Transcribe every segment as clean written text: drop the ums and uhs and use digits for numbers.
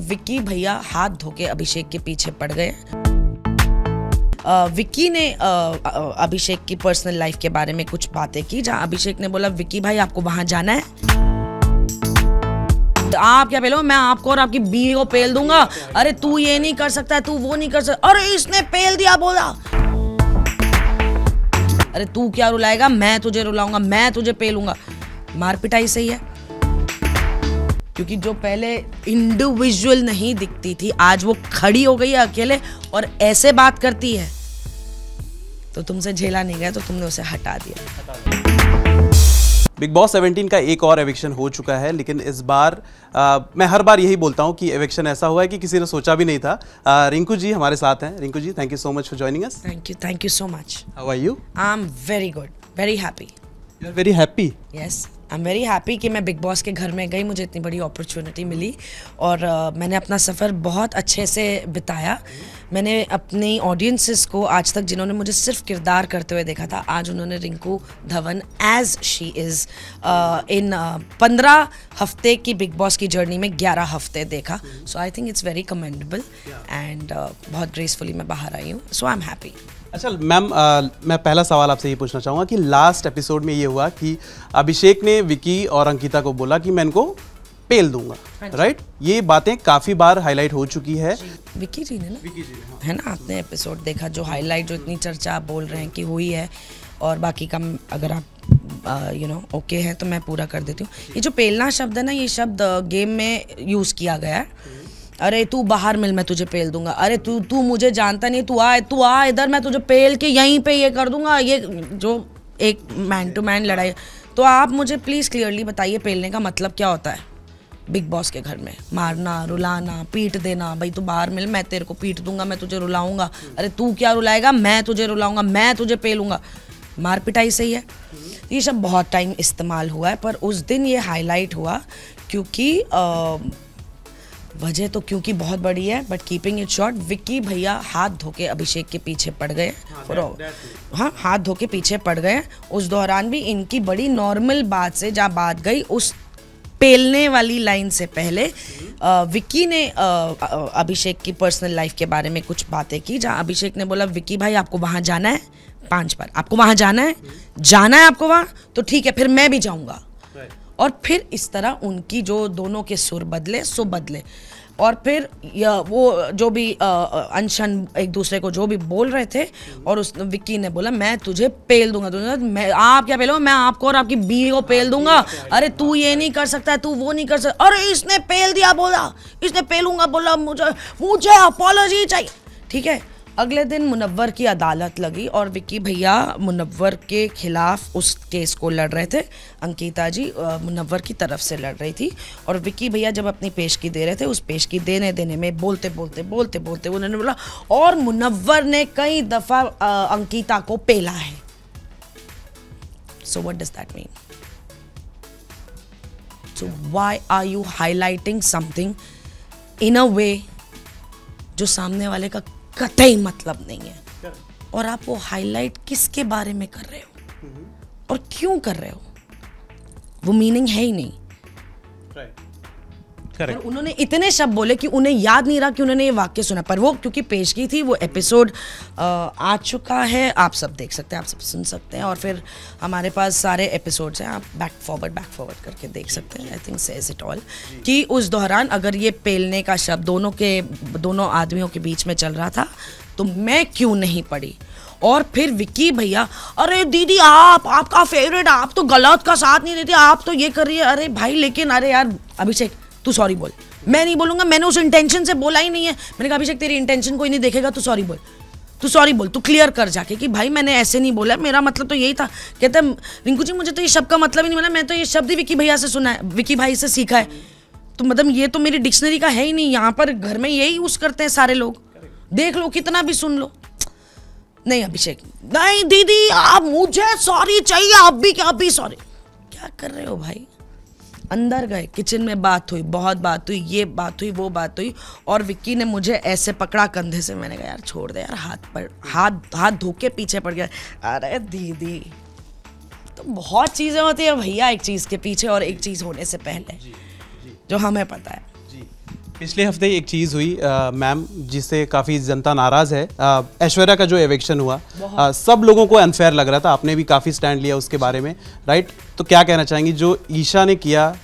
विक्की भैया हाथ धोके अभिषेक के पीछे पड़ गए। विक्की ने अभिषेक की पर्सनल लाइफ के बारे में कुछ बातें की, जहां अभिषेक ने बोला विक्की भाई आपको वहां जाना है, आप क्या पेलो, मैं आपको और आपकी बीवी को पेल दूंगा। अरे तू ये नहीं कर सकता, तू वो नहीं कर सकता, अरे इसने पेल दिया बोला। अरे तू क्या रुलाएगा, मैं तुझे रुलाऊंगा, मैं तुझे पेलूंगा। मार पिटाई सही है, क्योंकि जो पहले इंडिविजुअल नहीं दिखती थी आज वो खड़ी हो गई है अकेले और ऐसे बात करती है। तो तुमसे झेला नहीं गया तो तुमने उसे हटा दिया। बिग बॉस 17 का एक और एविक्शन हो चुका है, लेकिन इस बार मैं हर बार यही बोलता हूं कि एविक्शन ऐसा हुआ है कि किसी ने सोचा भी नहीं था। रिंकू जी हमारे साथ हैं। Rinku ji, thank you so much for joining us. Thank you so much. How are you? I am very good, very happy. You are very happy? Yes, I am very happy कि मैं बिग बॉस के घर में गई, मुझे इतनी बड़ी opportunity मिली और मैंने अपना सफ़र बहुत अच्छे से बिताया। मैंने अपनी ऑडियंसेस को आज तक जिन्होंने मुझे सिर्फ किरदार करते हुए देखा था, आज उन्होंने Rinku Dhawan as she is in 15 हफ्ते की बिग बॉस की जर्नी में 11 हफ्ते देखा। So I think it's very commendable and बहुत ग्रेसफुली मैं बाहर आई हूँ। So I am happy. अच्छा मैम, मैं पहला सवाल आपसे ये पूछना चाहूँगा कि लास्ट एपिसोड में ये हुआ कि अभिषेक ने विकी और अंकिता को बोला कि मैं इनको पेल दूंगा, राइट? ये बातें काफ़ी बार हाईलाइट हो चुकी है। विकी जी ने ना, है ना, आपने एपिसोड देखा जो हाईलाइट, जो इतनी चर्चा आप बोल रहे हैं कि हुई है, और बाकी का अगर आप यू नो ओके है तो मैं पूरा कर देती हूँ। ये जो पेलना शब्द है ना, ये शब्द गेम में यूज़ किया गया है। अरे तू बाहर मिल, मैं तुझे पेल दूंगा। अरे तू मुझे जानता नहीं, तू आ इधर, मैं तुझे पेल के यहीं पे ये कर दूंगा। ये जो एक मैन टू मैन लड़ाई। तो आप मुझे प्लीज़ क्लियरली बताइए पेलने का मतलब क्या होता है बिग बॉस के घर में? मारना, रुलाना, पीट देना। भाई तू बाहर मिल, मैं तेरे को पीट दूंगा, मैं तुझे रुलाऊंगा। अरे तू क्या रुलाएगा, मैं तुझे रुलाऊंगा, मैं तुझे पेलूंगा। मार पिटाई सही है। ये शब्द बहुत टाइम इस्तेमाल हुआ है, पर उस दिन ये हाईलाइट हुआ क्योंकि वजह तो क्योंकि बहुत बड़ी है, but keeping it short, Vicky भैया हाथ धोके अभिषेक के पीछे पड़ गए। हाँ, हाथ धोके पीछे पड़ गए। उस दौरान भी इनकी बड़ी नॉर्मल बात से जहाँ बात गई, उस पेलने वाली लाइन से पहले विक्की ने अभिषेक की पर्सनल लाइफ के बारे में कुछ बातें की, जहाँ अभिषेक ने बोला विक्की भाई आपको वहाँ जाना है, 5 बार आपको वहाँ जाना है आपको वहाँ, तो ठीक है फिर मैं भी जाऊँगा। और फिर इस तरह उनकी जो दोनों के सुर बदले सो बदले, और फिर वो जो भी अनशन एक दूसरे को जो भी बोल रहे थे, और उस विक्की ने बोला मैं तुझे पेल दूंगा, मैं आप क्या पेलो, मैं आपको और आपकी बीवी को पेल दूंगा। अरे तू ये नहीं कर सकता, तू वो नहीं कर सकता, अरे इसने पेल दिया बोला, इसने पेलूंगा बोला, मुझे अपॉलॉजी चाहिए। ठीक है, अगले दिन मुनव्वर की अदालत लगी और विक्की भैया मुनव्वर के खिलाफ उस केस को लड़ रहे थे। अंकिता जी मुनव्वर की तरफ से लड़ रही थी, और विक्की भैया जब अपनी पेशगी दे रहे थे, उस पेशगी देने में बोलते उन्होंने बोला और मुनव्वर ने कई दफ़ा अंकिता को पेला है। So what does that mean? So why are you highlighting something in a way जो सामने वाले का कतई मतलब नहीं है, और आप वो हाईलाइट किसके बारे में कर रहे हो और क्यों कर रहे हो? वो मीनिंग है ही नहीं। करेक्ट। उन्होंने इतने शब्द बोले कि उन्हें याद नहीं रहा कि उन्होंने ये वाक्य सुना, पर वो क्योंकि पेशगी थी, वो एपिसोड आ चुका है, आप सब देख सकते हैं, आप सब सुन सकते हैं, और फिर हमारे पास सारे एपिसोड्स हैं, आप बैक फॉरवर्ड करके देख सकते हैं। I think says it all कि उस दौरान अगर ये पेलने का शब्द दोनों आदमियों के बीच में चल रहा था तो मैं क्यों नहीं पड़ी? और फिर विक्की भैया, अरे दीदी आपका फेवरेट, आप तो गलत का साथ नहीं देती, आप तो ये कर रही है। अरे भाई लेकिन अरे यार अभिषेक तू सॉरी बोल। मैं नहीं बोलूंगा, मैंने उस इंटेंशन से बोला ही नहीं है। मैंने कहा अभिषेक तेरी इंटेंशन कोई नहीं देखेगा, तू सॉरी बोल, तू क्लियर कर जाके कि भाई मैंने ऐसे नहीं बोला, मेरा मतलब तो यही था। कहते रिंकू जी मुझे तो ये शब्द का मतलब ही नहीं मिला, मैं तो ये शब्द ही विक्की भैया से सुना है, विक्की भाई से सीखा है। तो मतलब ये तो मेरी डिक्शनरी का है ही नहीं, यहाँ पर घर में यही यूज करते हैं सारे लोग, देख लो कितना भी सुन लो। नहीं अभिषेक, नहीं दीदी आप मुझे सॉरी चाहिए, आप भी सॉरी। क्या कर रहे हो भाई? अंदर गए, किचन में बात हुई, बहुत बात हुई, ये बात हुई, वो बात हुई, और विक्की ने मुझे ऐसे पकड़ा कंधे से, मैंने कहा यार छोड़ दे यार, हाथ धोके पीछे पड़ गया। अरे दीदी, तो बहुत चीज़ें होती है भैया एक चीज़ के पीछे और एक चीज़ होने से पहले, जो हमें पता है। पिछले हफ्ते एक चीज़ हुई मैम, जिससे काफ़ी जनता नाराज़ है। ऐश्वर्या का जो एविक्शन हुआ, सब लोगों को अनफेयर लग रहा था, आपने भी काफ़ी स्टैंड लिया उसके बारे में, राइट? तो क्या कहना चाहेंगी जो ईशा ने किया,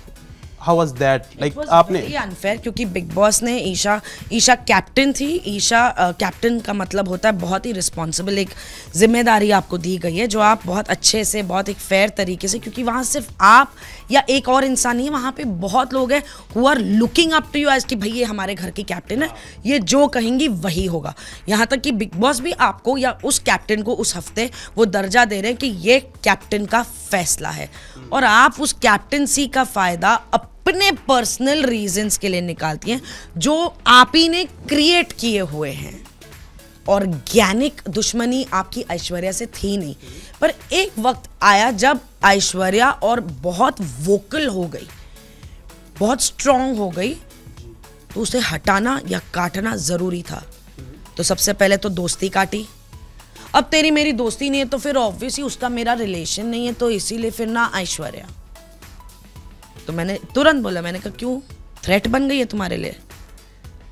हाउ वाज दैट? लाइक आपने अनफेयर, क्योंकि बिग बॉस ने ईशा कैप्टन थी। ईशा कैप्टन का मतलब होता है बहुत ही रिस्पॉन्सिबल, एक जिम्मेदारी आपको दी गई है जो आप बहुत अच्छे से, बहुत एक फेयर तरीके से, क्योंकि वहाँ सिर्फ आप या एक और इंसान नहीं है, वहाँ पे बहुत लोग हैं who are looking up to you as कि भाई ये हमारे घर की कैप्टन है, ये जो कहेंगी वही होगा। यहाँ तक कि बिग बॉस भी आपको या उस कैप्टन को उस हफ्ते वो दर्जा दे रहे हैं कि ये कैप्टन का फैसला है, और आप उस कैप्टनसी का फ़ायदा अपने पर्सनल रीजंस के लिए निकालती हैं जो आप ही ने क्रिएट किए हुए हैं। ऑर्गेनिक दुश्मनी आपकी ऐश्वर्या से थी नहीं, पर एक वक्त आया जब ऐश्वर्या और बहुत वोकल हो गई, बहुत स्ट्रांग हो गई, तो उसे हटाना या काटना ज़रूरी था। तो सबसे पहले तो दोस्ती काटी। अब तेरी मेरी दोस्ती नहीं है तो फिर ऑब्वियसली उसका मेरा रिलेशन नहीं है, तो इसीलिए फिर ना ऐश्वर्या। तो मैंने तुरंत बोला, मैंने कहा क्यों थ्रेट बन गई है तुम्हारे लिए?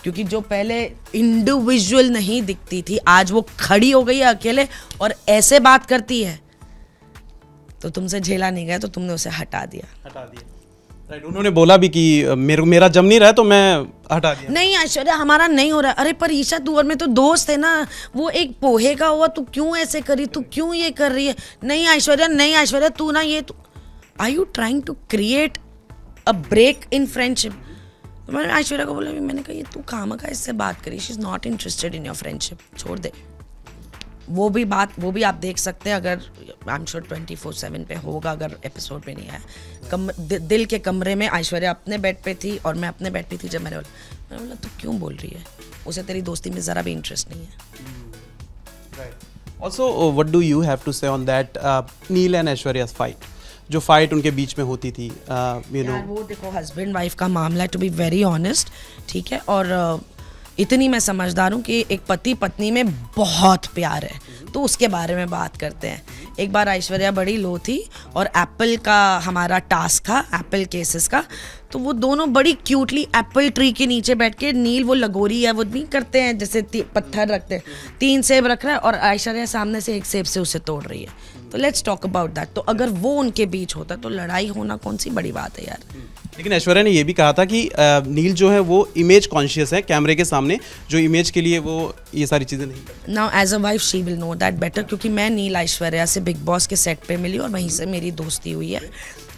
क्योंकि जो पहले इंडिविजुअल नहीं दिखती थी, आज वो खड़ी हो गई है अकेले और ऐसे बात करती है, तो तुमसे झेला नहीं गया तो तुमने उसे हटा दिया। राइट, उन्होंने बोला भी कि मेरा जम नहीं रहा है तो मैं हटा दिया। नहीं ऐश्वर्या, हमारा नहीं हो रहा। अरे पर ईशा तू और मैं तो दोस्त है ना, वो एक पोहे का हुआ, तू क्यों ऐसे करी, तू क्यों ये कर रही है? नहीं ऐश्वर्या तू ना ये, are you trying to create a break in friendship? तो मैंने ऐश्वर्या को बोला, मैंने कहा ये तू खामखा इससे बात करी, she is not interested in your friendship, छोड़ दे। वो भी आप देख सकते हैं, अगर आई एम श्योर 24/7 पे होगा, अगर एपिसोड पे नहीं आया। दिल के कमरे में ऐश्वर्या अपने बेड पे थी और मैं अपने बेड पे थी। जब मैंने बोला तू क्यों बोल रही है, उसे तेरी दोस्ती में ज़रा भी इंटरेस्ट नहीं है। Also what do you have to say on that Neel and Aishwarya's fight, जो फाइट उनके बीच में होती थी, यू नो? वो देखो हस्बैंड वाइफ का मामला है, टू बी वेरी ऑनेस्ट, ठीक है। और इतनी मैं समझदार हूँ कि एक पति पत्नी में बहुत प्यार है, तो उसके बारे में बात करते हैं। एक बार ऐश्वर्या बड़ी लो थी और एप्पल का हमारा टास्क था, एप्पल केसेस का, तो वो दोनों बड़ी क्यूटली एप्पल ट्री के नीचे बैठ के, नील वो लगोरी है वो नहीं करते हैं जैसे पत्थर रखते हैं, 3 सेब रख रहा है और ऐश्वर्या सामने से एक सेब से उसे तोड़ रही है। तो लेट्स टॉक अबाउट दैट। तो अगर वो उनके बीच होता तो लड़ाई होना कौन सी बड़ी बात है यार। लेकिन ऐश्वर्या ने ये भी कहा था कि नील जो है वो इमेज कॉन्शियस है, कैमरे के सामने जो इमेज के लिए वो ये सारी चीज़ें नहीं करती। Now as a wife she will know that better, क्योंकि मैं नील ऐश्वर्या से बिग बॉस के सेट पे मिली और वहीं से मेरी दोस्ती हुई है।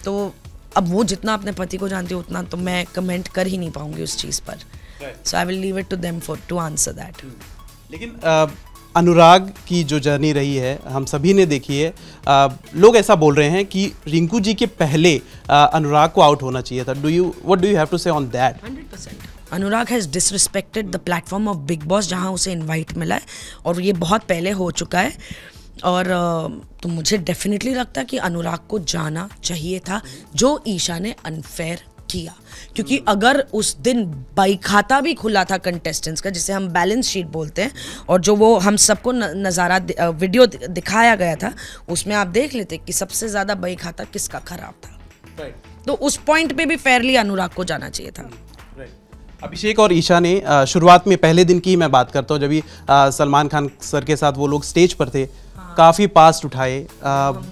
तो अब वो जितना अपने पति को जानती है उतना तो मैं कमेंट कर ही नहीं पाऊंगी उस चीज़ पर। So I will leave it to them to answer that. लेकिन अनुराग की जो जर्नी रही है हम सभी ने देखी है, लोग ऐसा बोल रहे हैं कि रिंकू जी के पहले अनुराग को आउट होना चाहिए था। What do you have to say on that? 100% Anurag has disrespected the platform of Bigg Boss, जहां उसे इनवाइट मिला है, और ये बहुत पहले हो चुका है। और तो मुझे डेफिनेटली लगता है कि अनुराग को जाना चाहिए था, जो ईशा ने अनफेयर किया। क्योंकि अगर उस दिन बाई खाता भी खुला था कंटेस्टेंट्स का, जिसे हम बैलेंस शीट बोलते हैं, और जो वो हम सबको नज़ारा वीडियो दिखाया गया था, उसमें आप देख लेते कि सबसे ज़्यादा बाई खाता किसका खराब था। तो उस पॉइंट पे भी फेयरली अनुराग को जाना चाहिए था। अभिषेक और ईशा ने शुरुआत में पहले दिन की मैं बात करता हूँ, जब सलमान खान सर के साथ वो लोग स्टेज पर थे, काफ़ी पास्ट उठाए,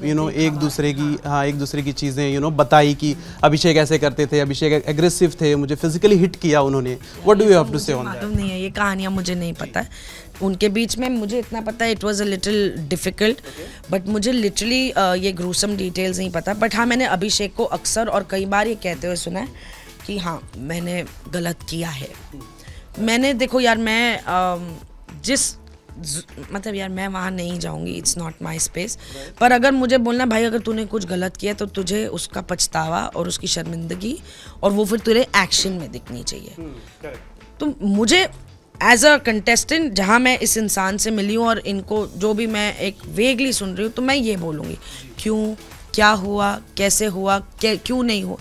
यू नो, एक दूसरे की चीज़ें यू नो बताई कि अभिषेक ऐसे करते थे, अभिषेक एग्रेसिव थे, मुझे फिजिकली हिट किया उन्होंने। What do you have to say on that? मालूम नहीं है, ये कहानियाँ मुझे नहीं पता है उनके बीच में। मुझे इतना पता है it was a little difficult, but मुझे लिटरली ये ग्रूसम डिटेल्स नहीं पता। बट हाँ, मैंने अभिषेक को अक्सर और कई बार ये कहते हुए सुना है कि हाँ मैंने गलत किया है। मैंने देखो यार, मैं मतलब यार मैं वहाँ नहीं जाऊँगी, इट्स नॉट माई स्पेस। पर अगर मुझे बोलना भाई अगर तूने कुछ गलत किया तो तुझे उसका पछतावा और उसकी शर्मिंदगी और वो फिर तेरे एक्शन में दिखनी चाहिए। तो मुझे एज अ कंटेस्टेंट, जहाँ मैं इस इंसान से मिली हूँ और इनको जो भी मैं एक वेगली सुन रही हूँ, तो मैं ये बोलूँगी क्यों, क्या हुआ, कैसे हुआ, क्यों नहीं हुआ।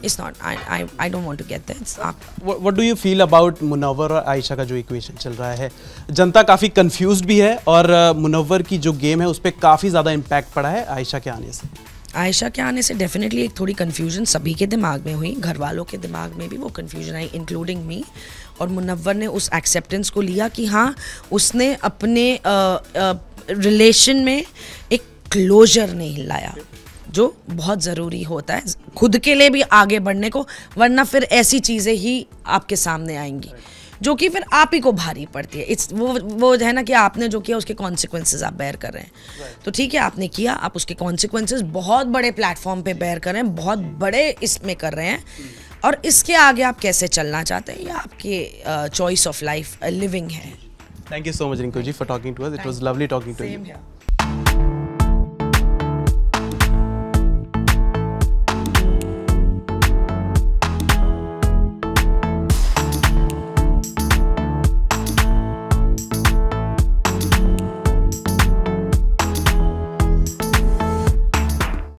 It's not. I don't want to get there. It's up. What do you feel about Munawwar और आयशा का जो इक्वेशन चल रहा है? जनता काफ़ी कंफ्यूज्ड भी है और मुनव्वर की जो गेम है उस पर काफ़ी ज़्यादा इम्पैक्ट पड़ा है आयशा के आने से। आयशा के आने से डेफिनेटली एक थोड़ी कन्फ्यूजन सभी के दिमाग में हुई, घर वालों के दिमाग में भी वो कन्फ्यूजन आई, इंक्लूडिंग मी। और मुनव्वर ने उस एक्सेप्टेंस को लिया कि हाँ, उसने अपने रिलेशन में एक क्लोजर नहीं लाया, जो बहुत ज़रूरी होता है खुद के लिए भी आगे बढ़ने को, वरना फिर ऐसी चीज़ें ही आपके सामने आएंगी जो कि फिर आप ही को भारी पड़ती है। इट्स वो है ना कि आपने जो किया उसके कॉन्सिक्वेंसेस आप बेयर कर रहे हैं। तो ठीक है, आपने किया, आप उसके कॉन्सिक्वेंसेस बहुत बड़े प्लेटफॉर्म पे बेयर कर रहे हैं, बहुत बड़े इसमें कर रहे हैं, और इसके आगे आप कैसे चलना चाहते हैं, ये आपके चॉइस ऑफ लाइफ लिविंग है। Thank you so much, Rinku ji, for talking to us. It was lovely talking to you. Same here.